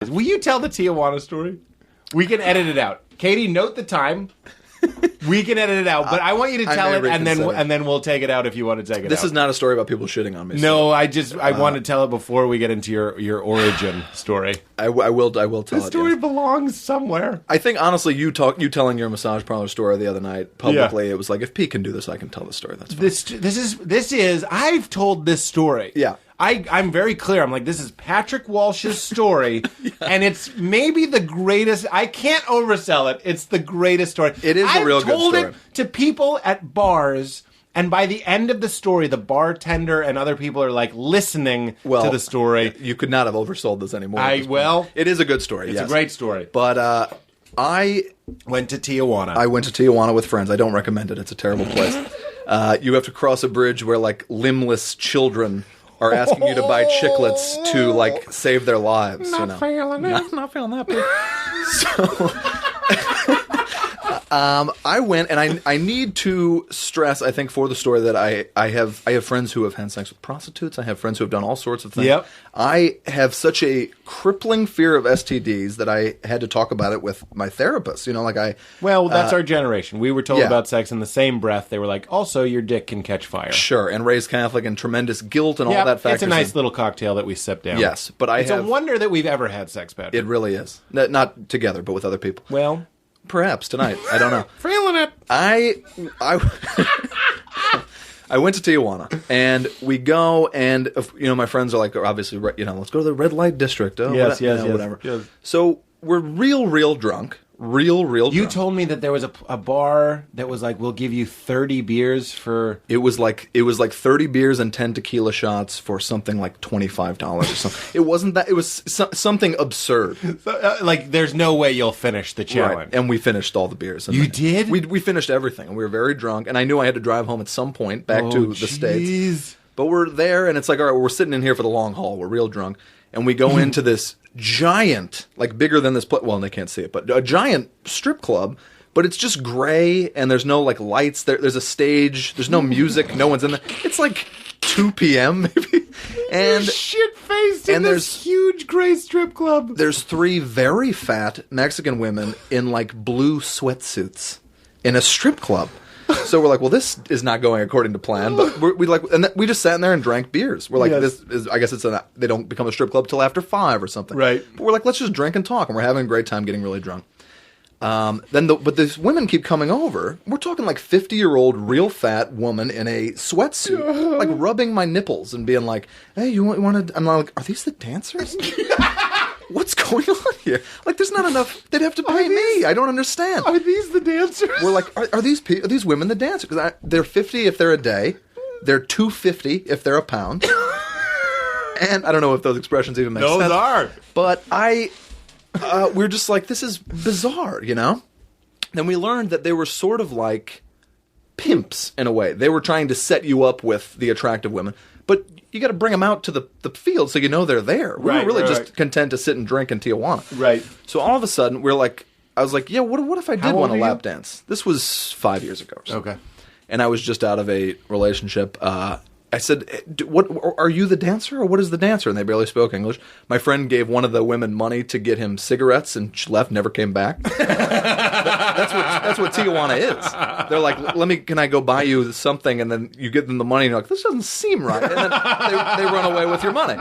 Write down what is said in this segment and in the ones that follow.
Will you tell the Tijuana story? We can edit it out. Katie, note the time. We can edit it out, but I want you to tell it, and then we'll take it out if you want to take it out. This is not a story about people shitting on me. No, so. I want to tell it before we get into your origin story. I will tell it. The story belongs somewhere. I think honestly, you telling your massage parlor story the other night publicly, It was like, if Pete can do this, I can tell the story. That's fine. This is I've told this story. Yeah. I'm very clear. I'm like, this is Patrick Walsh's story, and it's maybe the greatest. I can't oversell it. It's the greatest story. It is a real good story. I've told it to people at bars, and by the end of the story, the bartender and other people are like listening to the story. You could not have oversold this anymore. It is a good story. It's a great story. But I went to Tijuana. I went to Tijuana with friends. I don't recommend it. It's a terrible place. You have to cross a bridge where like limbless children are asking you to buy chiclets to like save their lives. Not feeling it. Not feeling that. So I went, and I need to stress, I think, for the story that I have friends who have had sex with prostitutes. I have friends who have done all sorts of things. Yep. I have such a crippling fear of STDs that I had to talk about it with my therapist. Well, that's our generation. We were told about sex in the same breath. They were like, also, your dick can catch fire. Sure, and raised Catholic and tremendous guilt and all that factors. It's a nice little cocktail that we sip down. Yes, but it's a wonder that we've ever had sex, Patrick. It really is. Not together, but with other people. Well, perhaps tonight. I don't know. Feeling it. I went to Tijuana, and we go, and my friends are like, obviously, let's go to the red light district. Oh, yes, whatever. Yes. So we're real drunk. Real drunk. You told me that there was a bar that was like, we'll give you 30 beers for... It was like 30 beers and 10 tequila shots for something like $25 or something. It wasn't that. It was something absurd. Like, there's no way you'll finish the challenge. Right. And we finished all the beers. You did? We finished everything, and we were very drunk, and I knew I had to drive home at some point back to the States. But we're there, and it's like, all right, we're sitting in here for the long haul. We're real drunk. And we go into this giant, like bigger than this well, they can't see it, but a giant strip club, but it's just gray, and there's no like lights. There's a stage. There's no music. No one's in there. It's like 2 p.m. maybe. And shit-faced in this huge gray strip club. There's 3 very fat Mexican women in like blue sweatsuits in a strip club. So we're like, well, this is not going according to plan. But we just sat in there and drank beers. We're like, this is, I guess they don't become a strip club till after 5 or something. Right. But we're like, let's just drink and talk, and we're having a great time, getting really drunk. But these women keep coming over. We're talking like 50-year-old, real fat woman in a sweatsuit, like rubbing my nipples and being like, hey, you want to? I'm like, are these the dancers? What's going on here? Like, there's not enough. They'd have to pay me. I don't understand. Are these the dancers? We're like, are these women the dancers? Because they're 50 if they're a day. They're $2.50 if they're a pound. And I don't know if those expressions even make sense. Those are. But we're just like, this is bizarre, Then we learned that they were sort of like pimps in a way. They were trying to set you up with the attractive women. But you got to bring them out to the field so they're there. We were really just content to sit and drink in Tijuana. Right. So all of a sudden, I was like, yeah, what if I did want a lap dance? This was 5 years ago. Okay. And I was just out of a relationship. I said, "What are you the dancer, or what is the dancer?" And they barely spoke English. My friend gave one of the women money to get him cigarettes, and she left, never came back. That's what Tijuana is. They're like, can I go buy you something? And then you give them the money, and you're like, this doesn't seem right. And then they run away with your money.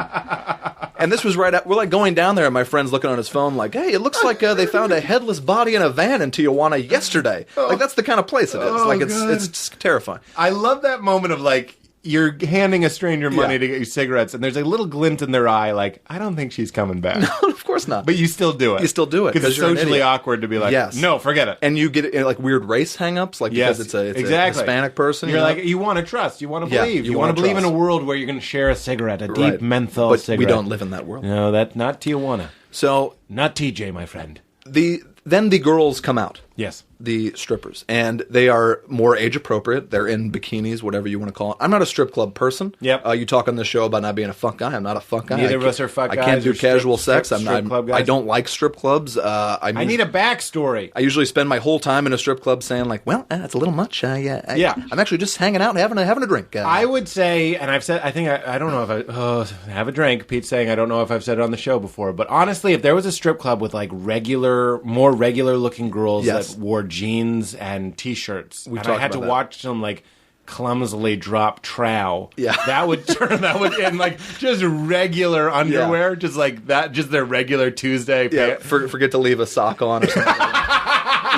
And this was right at, we're like going down there, and my friend's looking on his phone like, hey, it looks like they found a headless body in a van in Tijuana yesterday. Like, that's the kind of place it is. It's just terrifying. I love that moment of like, you're handing a stranger money to get you cigarettes, and there's a little glint in their eye, like, I don't think she's coming back. No, of course not. But you still do it. You still do it. Because it's socially awkward to be like, no, forget it. And you get like weird race hang-ups, like because it's a Hispanic person. You're like, you want to trust, you want to believe. You want to believe in a world where you're going to share a cigarette, a deep menthol cigarette. We don't live in that world. No, that's not Tijuana. So, not TJ, my friend. Then the girls come out. Yes. the strippers, and they are more age appropriate. They're in bikinis, whatever you want to call it. I'm not a strip club person. Yep. You talk on the show about not being a fuck guy. I'm not a fuck guy. Neither of us are fuck guys. I can't do casual sex. Strip club guys. I don't like strip clubs. I need a backstory. I usually spend my whole time in a strip club saying like, well, that's a little much. Yeah. I'm actually just hanging out and having a drink. I would say, and I've said, I think I don't know if I have a drink. Pete's saying I don't know if I've said it on the show before, but honestly, if there was a strip club with like more regular looking girls that wore jeans and t-shirts, and I had to watch them like clumsily drop trow, that would in like just regular underwear, just like that, just their regular Tuesday. Forget to leave a sock on or something.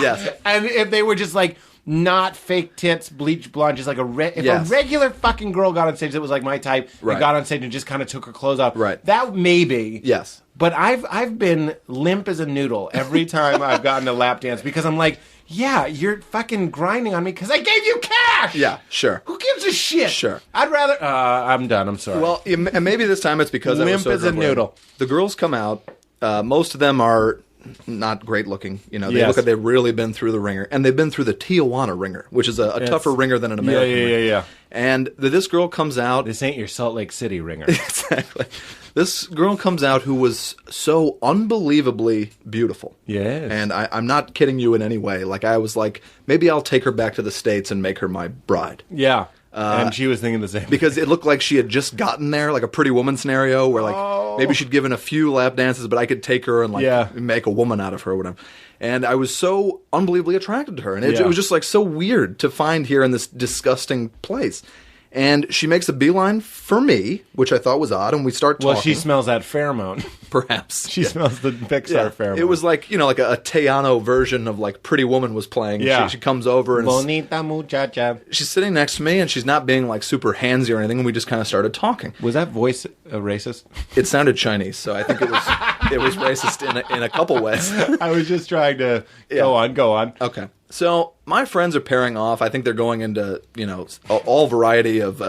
Yes, and if they were just like not fake tits, bleach blonde, just like a regular fucking girl got on stage that was like my type, and got on stage and just kind of took her clothes off, that maybe, yes. But I've been limp as a noodle every time I've gotten a lap dance because I'm like, yeah, you're fucking grinding on me because I gave you cash. Yeah, sure. Who gives a shit? Sure. I'd rather. I'm done. I'm sorry. Well, and maybe this time it's because I was so limp as a noodle. The girls come out. Most of them are not great looking. You know, they look like they've really been through the ringer, and they've been through the Tijuana ringer, which is a tougher ringer than an American ringer. Yeah. And this girl comes out. This ain't your Salt Lake City ringer. Exactly. This girl comes out who was so unbelievably beautiful. Yes. And I'm not kidding you in any way. Like, I was like, maybe I'll take her back to the States and make her my bride. Yeah. And she was thinking the same. Because it looked like she had just gotten there, like a Pretty Woman scenario where like maybe she'd given a few lap dances, but I could take her and like make a woman out of her or whatever. And I was so unbelievably attracted to her. And it was just like so weird to find here in this disgusting place. And she makes a beeline for me, which I thought was odd, and we start talking. Well, she smells that pheromone. Perhaps. She smells the Pixar pheromone. It was like, like a Tejano version of like Pretty Woman was playing. Yeah. She comes over and Bonita muchacha. She's sitting next to me, and she's not being like super handsy or anything, and we just kind of started talking. Was that voice racist? It sounded Chinese, so I think it was racist in a couple ways. I was just trying to go on. Okay. So my friends are pairing off. I think they're going into, all variety of,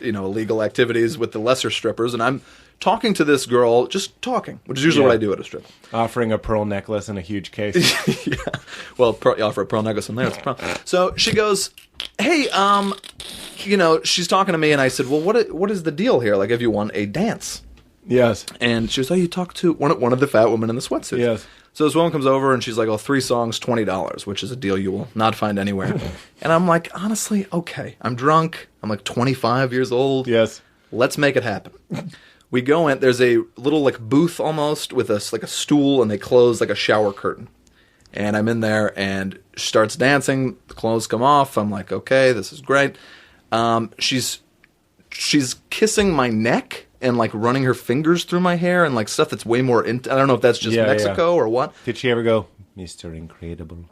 illegal activities with the lesser strippers. And I'm talking to this girl, just talking, which is usually what I do at a strip. Offering a pearl necklace in a huge case. Yeah. Well, you offer a pearl necklace in there. It's a problem. So she goes, hey, she's talking to me. And I said, well, what is the deal here? Like, have you won a dance? Yes. And she was, you talked to one of the fat women in the sweatsuit. Yes. So this woman comes over and she's like, 3 songs, $20, which is a deal you will not find anywhere. And I'm like, honestly, okay. I'm drunk. I'm like 25 years old. Yes. Let's make it happen. We go in. There's a little like booth almost with a stool, and they close like a shower curtain. And I'm in there, and she starts dancing. The clothes come off. I'm like, okay, this is great. She's kissing my neck and like running her fingers through my hair and like stuff that's way more. I don't know if that's just Mexico or what. Did she ever go, Mr. Incredible?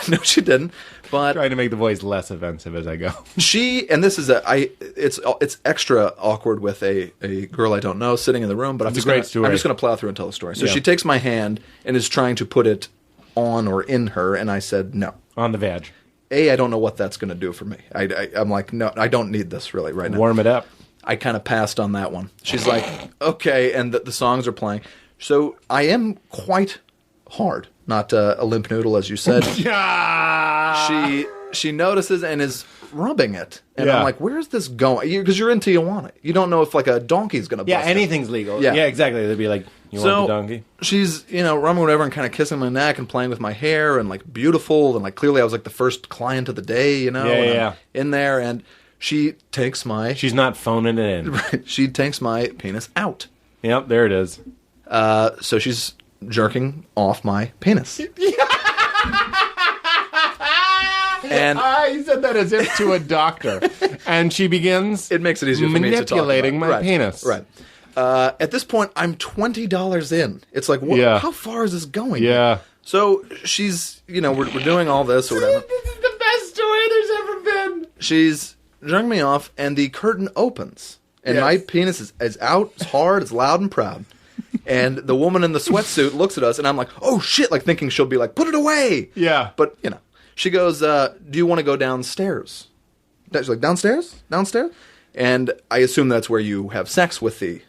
No, she didn't. But trying to make the voice less offensive as I go. And this is it's extra awkward with a girl I don't know sitting in the room. But I'm just going to plow through and tell the story. So she takes my hand and is trying to put it on or in her, and I said no. On the vag. I don't know what that's going to do for me. I'm like, no, I don't need this really right now. Warm it up. I kind of passed on that one. She's like, okay, and the songs are playing. So I am quite hard, not a limp noodle, as you said. She notices and is rubbing it. And I'm like, where's this going? Because you're in Tijuana. You don't know if like a donkey's going to bust anything's legal. Yeah, exactly. They'd be like, you want the donkey? She's, rubbing whatever and kind of kissing my neck and playing with my hair and like beautiful. And like clearly I was like the first client of the day, I'm in there, and she takes my... She's not phoning it in. Right. She takes my penis out. Yep, there it is. So she's jerking off my penis. And he said that as if to a doctor. And she begins... It makes it easier for me to talk about. Manipulating my penis. Right. At this point, I'm $20 in. It's like, how far is this going? Yeah. So she's, we're doing all this or whatever. This is the best story there's ever been. She's jerking me off, and the curtain opens. And my penis is out, it's hard, it's loud and proud. And the woman in the sweatsuit looks at us, and I'm like, oh shit, like thinking she'll be like, put it away. Yeah. But, she goes, do you want to go downstairs? She's like, downstairs? Downstairs? And I assume that's where you have sex with the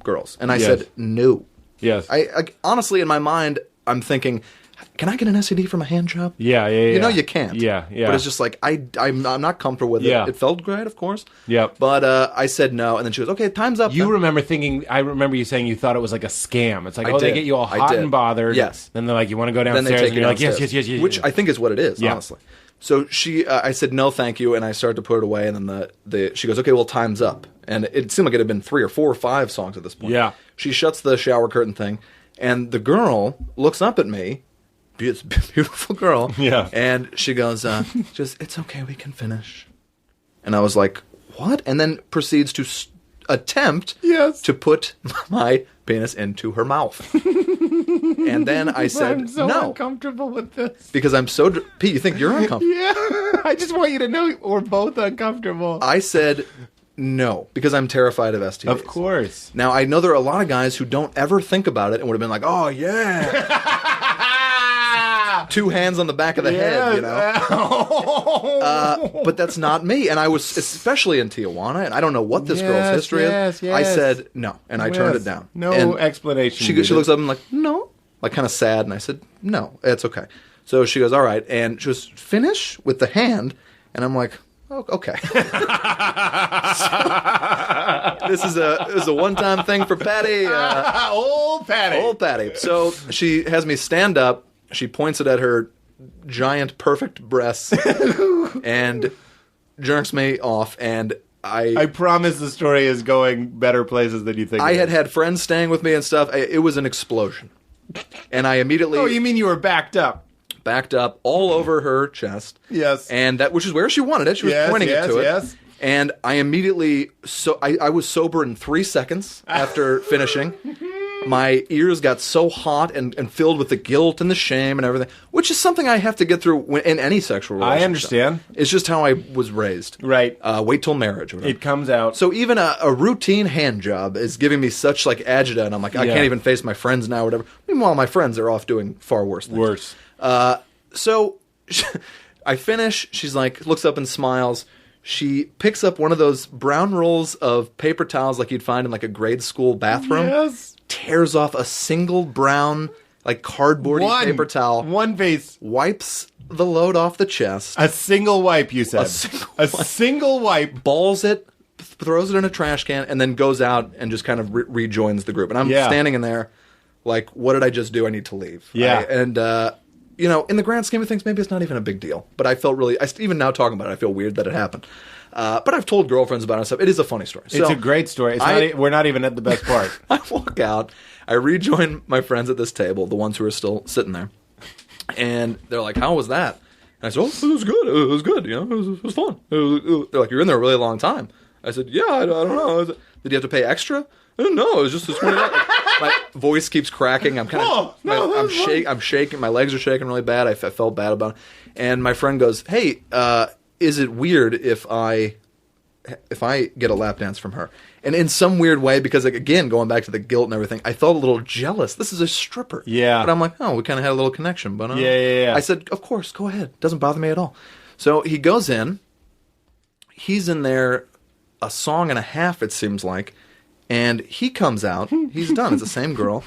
girls. And I said, no. Yes. I honestly, in my mind, I'm thinking, can I get an STD from a hand job? Yeah. You know you can't. Yeah. But it's just like, I'm not comfortable with it. Yeah. It felt great, of course. Yep. But I said no, and then she goes, okay, time's up. I remember you saying you thought it was like a scam. It's like, they get you all hot and bothered. Yes. Then they're like, you want to go downstairs? Then they take and you're like, yes. Which I think is what it is, Yeah. honestly. So I said, no, thank you, and I started to put it away, and then she goes, okay, well, time's up. And it seemed like it had been 3 or 4 or 5 songs at this point. Yeah. She shuts the shower curtain thing, and the girl looks up at me, beautiful girl, Yeah. and she goes, it's okay, we can finish. And I was like, what? And then proceeds to attempt to put my penis into her mouth. And then I said, I'm so no. uncomfortable with this. Because I'm so... Pete, you think you're uncomfortable? Yeah. I just want you to know we're both uncomfortable. I said no, because I'm terrified of STDs. Of course. Now, I know there are a lot of guys who don't ever think about it and would have been like, oh, yeah. 2 hands on the back of the head, you know? But that's not me. And I was, especially in Tijuana, and I don't know what this girl's history is. I said no, and I turned it down. No and explanation. She looks up and like, no. Like, kind of sad, and I said, no, it's okay. So she goes, all right, and she goes, finish with the hand, and I'm like, oh, okay. So, this is a one-time thing for Patty. Old Patty. Old Patty. So she has me stand up, she points it at her giant, perfect breasts, and jerks me off, and I promise the story is going better places than you think. I had friends staying with me and stuff. It was an explosion. And I immediately... Oh, you mean you were backed up? Backed up all over her chest. Yes. And which is where she wanted it. She was pointing it to it. Yes. And I immediately... I was sober in 3 seconds after finishing. My ears got so hot and filled with the guilt and the shame and everything, which is something I have to get through in any sexual relationship. I understand. It's just how I was raised. Right. Wait till marriage or whatever. It comes out. So even a routine hand job is giving me such like agita, and I'm like, I can't even face my friends now or whatever. Meanwhile, my friends are off doing far worse things. Worse. So I finish. She's like, looks up and smiles. She picks up one of those brown rolls of paper towels like you'd find in like a grade school bathroom. Yes. Tears off a single brown, like cardboardy paper towel. One piece. Wipes the load off the chest. A single wipe, you said. A single wipe. Balls it, throws it in a trash can, and then goes out and just kind of rejoins the group. And I'm standing in there like, what did I just do? I need to leave. Yeah. And, you know, in the grand scheme of things, maybe it's not even a big deal. But I felt really, even now talking about it, I feel weird that it happened. But I've told girlfriends about it and stuff. It is a funny story. It's a great story. We're not even at the best part. I walk out. I rejoin my friends at this table, the ones who are still sitting there. And they're like, how was that? And I said, oh, it was good. It was good. You know, it was fun. They're like, you're in there a really long time. I said, yeah, I don't know. Did you have to pay extra? No, it was just this $20. My voice keeps cracking. I'm kind of, I'm shaking. My legs are shaking really bad. I felt bad about it. And my friend goes, hey, is it weird if I get a lap dance from her? And in some weird way, because like, again, going back to the guilt and everything, I felt a little jealous. This is a stripper. Yeah. But I'm like, oh, we kind of had a little connection. But yeah. I said, of course, go ahead. Doesn't bother me at all. So he goes in. He's in there a song and a half, it seems like. And he comes out. He's done. It's the same girl.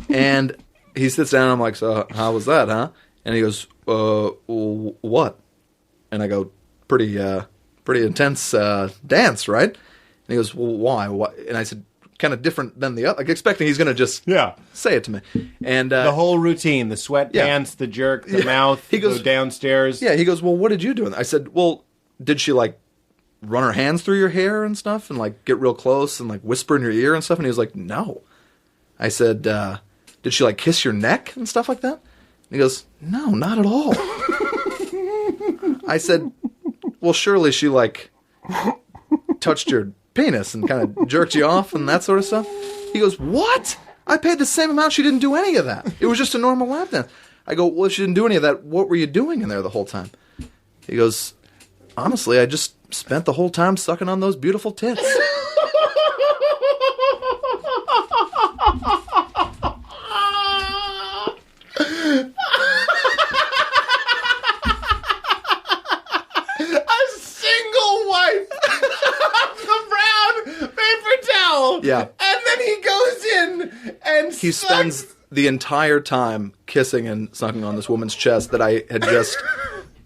And he sits down. And I'm like, so how was that, huh? And he goes, what? And I go, pretty intense dance, right? And he goes, well, why? And I said, kind of different than the other. Like, expecting he's going to just say it to me. And the whole routine, the sweatpants, the jerk, the mouth, he goes, go downstairs. Yeah, he goes, well, what did you do? And I said, well, did she, like, run her hands through your hair and stuff and, like, get real close and, like, whisper in your ear and stuff? And he was like, no. I said, did she, like, kiss your neck and stuff like that? And he goes, no, not at all. I said, well, surely she, like, touched your penis and kind of jerked you off and that sort of stuff. He goes, what? I paid the same amount. She didn't do any of that. It was just a normal lap dance. I go, well, if she didn't do any of that, what were you doing in there the whole time? He goes, honestly, I just spent the whole time sucking on those beautiful tits. Yeah. And then he goes in and he spends the entire time kissing and sucking on this woman's chest that I had just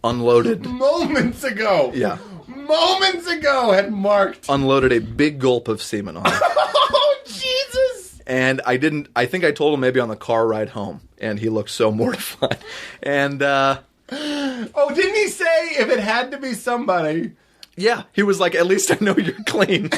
unloaded. Moments ago. Yeah. Moments ago had marked. Unloaded a big gulp of semen on her. Oh, Jesus. And I think I told him maybe on the car ride home. And he looked so mortified. And, oh, didn't he say if it had to be somebody? Yeah. He was like, at least I know you're clean.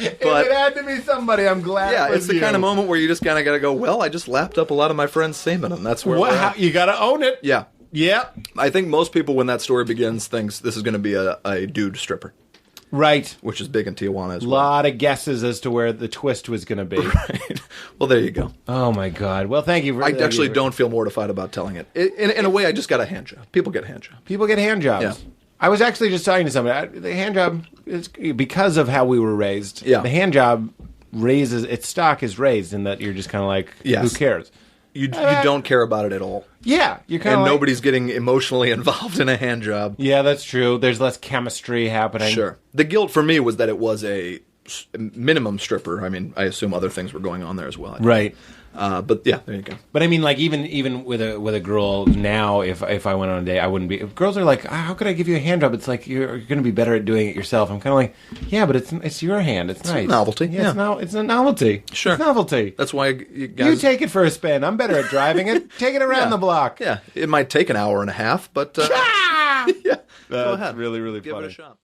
If it had to be somebody, I'm glad. Yeah, it was it's the kind of moment where you just kind of got to go, well, I just lapped up a lot of my friend's semen, and that's where we're at. You got to own it. Yeah. Yep. I think most people, when that story begins, thinks this is going to be a dude stripper. Right. Which is big in Tijuana as well. A lot of guesses as to where the twist was going to be. Right. Well, there you go. Oh, my God. Well, thank you. I actually don't feel mortified about telling it. In a way, I just got a hand job. People get a hand job. People get hand jobs. Yeah. I was actually just talking to somebody. The hand job is because of how we were raised. Yeah. The hand job raises its stock is raised in that you're just kind of like, yes. Who cares? You don't care about it at all. Yeah, you're kind of and like, nobody's getting emotionally involved in a hand job. Yeah, that's true. There's less chemistry happening. Sure. The guilt for me was that it was a minimum stripper. I mean, I assume other things were going on there as well. Right. But yeah, there you go. But I mean, like even with a girl now, if I went on a date, I wouldn't be. If girls are like, how could I give you a hand job? It's like you're going to be better at doing it yourself. I'm kind of like, yeah, but it's your hand. It's nice. A novelty. Yeah, yeah. It's a novelity. Sure, it's novelty. That's why you guys. You take it for a spin. I'm better at driving it. Take it around the block. Yeah, it might take an hour and a half, but yeah, That's go ahead. Really, really Give funny. it a shot.